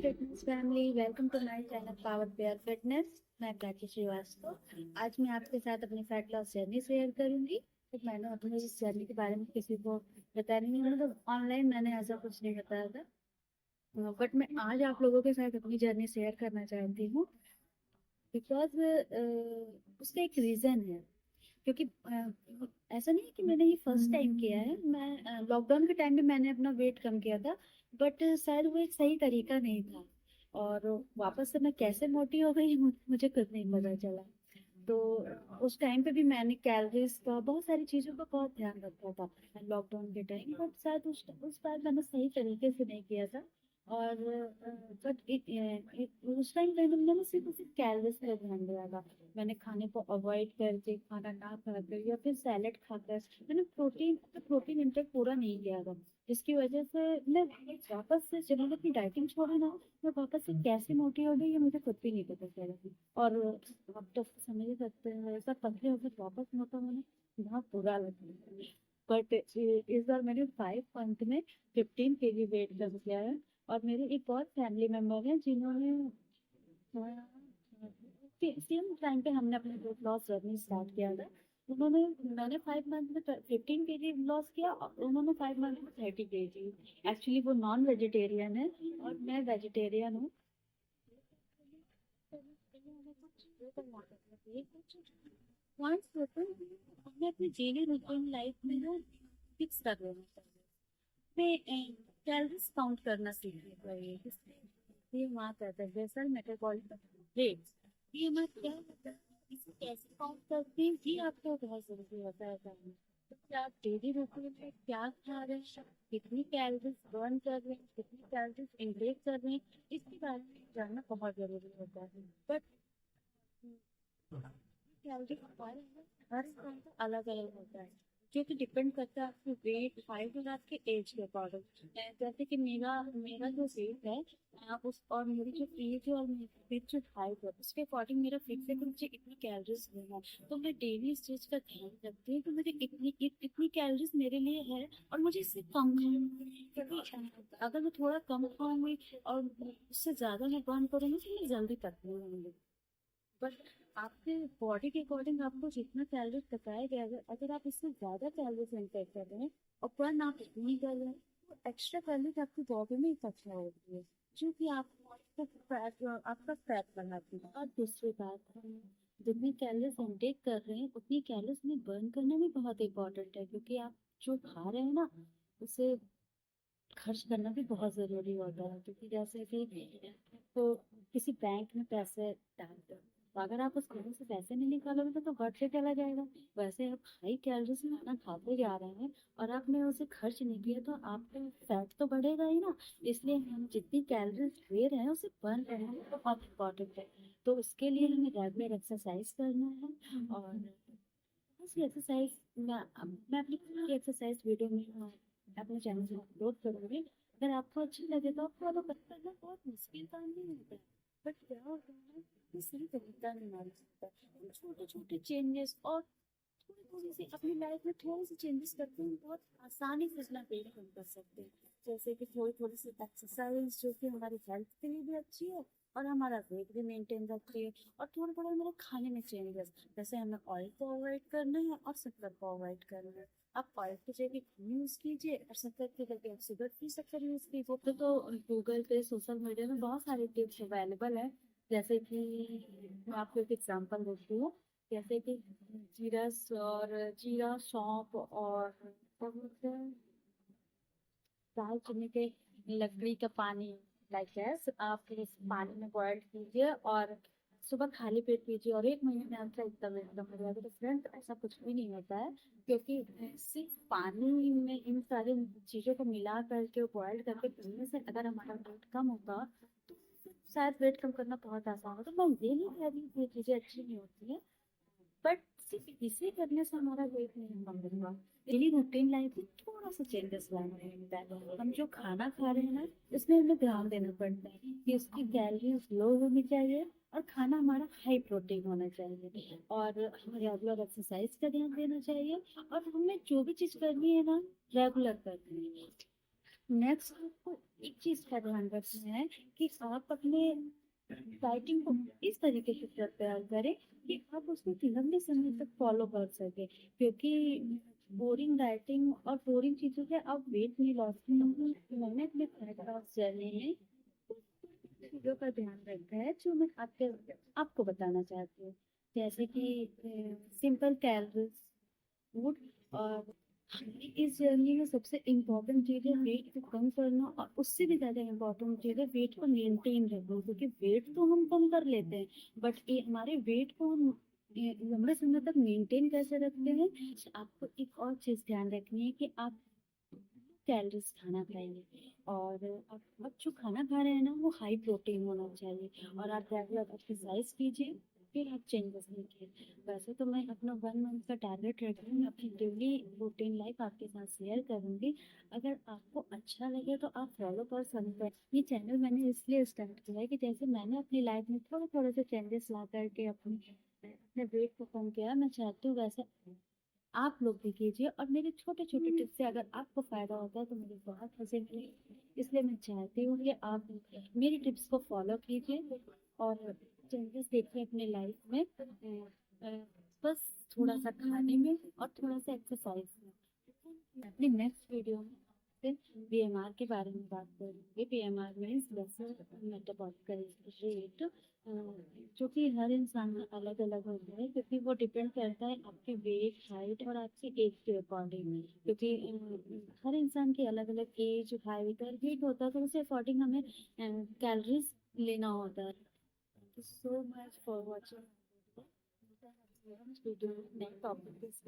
Fitness family, welcome to my channel power pair fitness. मैं प्राची श्रीवास्तव। आज मैं आपके साथ अपनी फैट लॉस जर्नी शेयर करूंगी। तो मैंने अपनी इस जर्नी के बारे में किसी को बताया नहीं, मतलब ऑनलाइन मैंने ऐसा कुछ नहीं बताया था, बट मैं आज आप लोगों के साथ अपनी जर्नी शेयर करना चाहती हूँ। बिकॉज उसका एक रीज़न है। क्योंकि ऐसा नहीं है कि मैंने ये फर्स्ट टाइम किया है। मैं लॉकडाउन के टाइम में मैंने अपना वेट कम किया था, बट शायद वो एक सही तरीका नहीं था। और वापस से मैं कैसे मोटी हो गई मुझे खुद नहीं पता चला। तो उस टाइम पे भी मैंने कैलोरीज का, बहुत सारी चीज़ों का बहुत ध्यान रखा था लॉकडाउन के टाइम, बट शायद उस बार मैंने सही तरीके से नहीं किया था। और बट उस टाइम पे मैंने सिर्फ कैलोरीज पे ध्यान दिया था। मैंने खाने को अवॉइड करके, खाना ना खाकर या फिर सैलेड खाकर मैंने प्रोटीन इंटेक पूरा नहीं किया था। जिसकी वजह से मैं वापस से, जब मैंने अपनी डाइटिंग छोड़ी ना, मैं वापस से कैसे मोटी हो गई ये मुझे खुद भी नहीं पता चला। और आप तो समझ ही सकते हैं, ऐसा पतले होकर वापस मोटा होना बहुत बुरा लगता है। बट इस बार मैंने 5 मंथ में 15 kg वेट कम किया है। और मेरे एक और फैमिली मेंबर हैं जिन्होंने सेम टाइम पे हमने अपने वेट लॉस जर्नी स्टार्ट किया था। उन्होंने मैंने 5 मंथ में 15 kg लॉस किया और उन्होंने 5 मंथ में 30 kg। एक्चुअली वो नॉन वेजिटेरियन है और मैं वेजिटेरियन हूँ। पॉइंट्स होते हैं, हमें अपनी डेली रूटीन लाइफ में ना फिक्स कर लेना चाहिए। हमें कैलोरीज काउंट करना सीखना चाहिए। इससे ये वहाँ कहते हैं बेसल मेटाबॉलिक रेट, ये हमारा क्या होता है, इसे कैसे काउंट करते हैं ये आपको बहुत जरूरी होता है जानना। तो क्या आप डेली रूटीन में क्या खा रहे हैं, कितनी कैलोरीज बर्न कर रहे हैं, कितनी कैलोरीज इनटेक कर रहे हैं, इसके बारे में जानना बहुत जरूरी होता है। बट कैलोरी हमारे हर इंसान का अलग अलग होता है, जो कि डिपेंड करता है आपके वेट, हाइट और आपके एज के अकॉर्डिंग। जैसे कि मेरा मेरा जो वेट है, उस और मेरी जो एज है और मेरी जो हाइट है उसके अकॉर्डिंग मेरा फिक्स है कि मुझे इतनी कैलोरीज लेना है। तो मैं डेली इस चीज का ध्यान रखती हूँ कि मुझे इतनी कैलोरीज मेरे लिए है और मुझे इससे कम खाना है। क्योंकि अगर मैं थोड़ा कम खाऊंगी और उससे ज्यादा मैं बर्न करूंगी तो मैं जल्दी पतली होंगी। बट आपके बॉडी के अकॉर्डिंग आपको जितना कैलोरीज बताया गया है, अगर आप इससे ज्यादा कैलोरीज इंटेक कर रहे हैं और बर्न आप इतनी कर रहे हैं, तो एक्स्ट्रा कैलोरीज आपकी बॉडी में इकट्ठा होती है, जो कि आपका फैट बनाती है। और दूसरी बात है, जितनी कैलोरीज इंटेक कर रहे हैं उतनी कैलोरीज में बर्न करना भी बहुत इंपॉर्टेंट है। क्योंकि आप जो खा रहे हैं ना, उसे खर्च करना भी बहुत जरूरी होता है। क्योंकि जैसे कि तो किसी बैंक में पैसे डालते हो, तो अगर आप उस बैंक से पैसे नहीं निकालोगे तो घट से चला जाएगा। वैसे आप हाई कैलोरीज में खाना खाते जा रहे हैं और आपने उसे खर्च नहीं किया तो आपका फैट तो बढ़ेगा ही ना। इसलिए हम जितनी कैलोरीज ले रहे हैं उसे बर्न करना बहुत इंपॉर्टेंट है। तो उसके लिए हमें रेगुलर एक्सरसाइज करना है। और बस ये एक्सरसाइज मैं अपनी खुद की एक्सरसाइज वीडियो में अपने चैनल से अपलोड करूंगी। अगर आपको अच्छी लगे तो आप फॉलो करना। बहुत मुश्किल काम नहीं होता है, बट क्या होता है ना, ये सही तरीका नहीं मालूम सकता। हम छोटे छोटे चेंजेस और थोड़ी थोड़ी सी अपनी लाइफ में थोड़ी सी चेंजेस करते हैं, बहुत आसानी से अपना वेट कम कर सकते हैं। जैसे कि थोड़ी थोड़ी सी एक्सरसाइज जो कि हमारी हेल्थ के लिए भी अच्छी है और हमारा वेट भी मेंटेन रखती है। और थोड़े थोड़े हमारे खाने में चेंजेस, जैसे हमें ऑयल को अवॉइड करना है और शक्कर को अवॉइड करना है। आप ऑयल की जगह घी यूज कीजिए और शक्कर की जगह आप शुगर फ्री शक्कर यूज कीजिए। तो गूगल पे, सोशल मीडिया में बहुत सारे टिप्स अवेलेबल है। जैसे कि मैं आपको एक एग्जांपल देती हूँ। जैसे कि जीरा सौंफ और क्या बोलते हैं, दालचीनी के लकड़ी का पानी, लाइक गैस आप इस पानी में बॉयल कीजिए और सुबह खाली पेट पीजिए और 1 महीने में आपका एकदम एकदम हो जाएगा। तो फ्रेंड्स, ऐसा कुछ भी नहीं होता है। क्योंकि सिर्फ पानी में इन सारी चीज़ों को मिला करके बॉयल करके पीने से अगर हमारा वेट कम होगा तो शायद वेट कम करना बहुत आसान होगा। तो मैं ये नहीं कह रही कि ये चीज़ें अच्छी नहीं होती है, बट सिर्फ इसे करने से हमारा वेट नहीं कम होगा। डेली रूटीन लाइफ में थोड़ा सा चेंजेस लाना होता है। हम जो खाना खा रहे हैं ना, इसमें हमें ध्यान देना पड़ता है कि उसकी कैलोरीज लो होनी चाहिए और खाना हमारा हाई प्रोटीन होना चाहिए। और हमें रेगुलर एक्सरसाइज का ध्यान देना चाहिए और हमें जो भी चीज़ करनी है ना, रेगुलर करनी है। नेक्स्ट आपको एक चीज का ध्यान रखना है कि आप अपने राइटिंग को इस तरीके से प्रिपेयर करें कि आप उसको लंबे समय तक फॉलो कर सके, क्योंकि बोरिंग राइटिंग और बोरिंग चीजों से आप वेट नहीं लॉस नहीं। मैंने अपने फैट लॉस जर्नी में चीजों का ध्यान रखा है जो मैं आपको बताना चाहती हूँ, जैसे कि सिंपल कैलोरीज फूड। और इस जर्नी में सबसे इम्पोर्टेंट चीज है वेट को कम करना, और उससे भी ज्यादा इम्पोर्टेंट चीज है वेट को मेंटेन रखना, क्योंकि वेट तो हम कम कर लेते हैं बट ये हमारे वेट को हम लंबे समय तक मेंटेन कैसे रखते हैं। आपको एक और चीज ध्यान रखनी है कि आप कैलोरीज खाना खाएंगे, और आप जो खाना खा रहे हैं ना वो हाई प्रोटीन होना चाहिए, और आप रेगुलर एक्सरसाइज कीजिए, फिर आप चेंजेस देखिए। वैसे तो मैं अपना 1 मंथ का टारगेट रख रही हूँ, अपनी डेली रूटीन लाइफ आपके साथ शेयर करूंगी। अगर आपको अच्छा लगे तो आप फॉलो कर सकते हैं। ये चैनल मैंने इसलिए स्टार्ट किया है कि जैसे मैंने अपनी लाइफ में थोड़े थोड़े से चेंजेस ला करके अपने वेट को कम किया, मैं चाहती हूँ वैसे आप लोग भी कीजिए, और मेरे छोटे छोटे टिप्स से अगर आपको फायदा होता है तो मुझे बहुत खुशी मिलेगी। इसलिए मैं चाहती हूँ कि आप मेरी टिप्स को फॉलो कीजिए और चेंजेस देखिए अपने लाइफ में। बस थोड़ा सा खाने में और थोड़ा सा एक्सरसाइज में। अपनी नेक्स्ट वीडियो में बीएमआर के बारे में बात करेंगे। BMR means basal metabolic rate, जो कि हर इंसान में अलग अलग होता है, क्योंकि वो डिपेंड करता है आपके वेट हाइट और आपकी एज के अकॉर्डिंग, क्योंकि हर इंसान की अलग अलग एज हाइट और वेट होता है, तो उसे अकॉर्डिंग हमें कैलोरीज लेना होता है। So much for watching video. Next topic is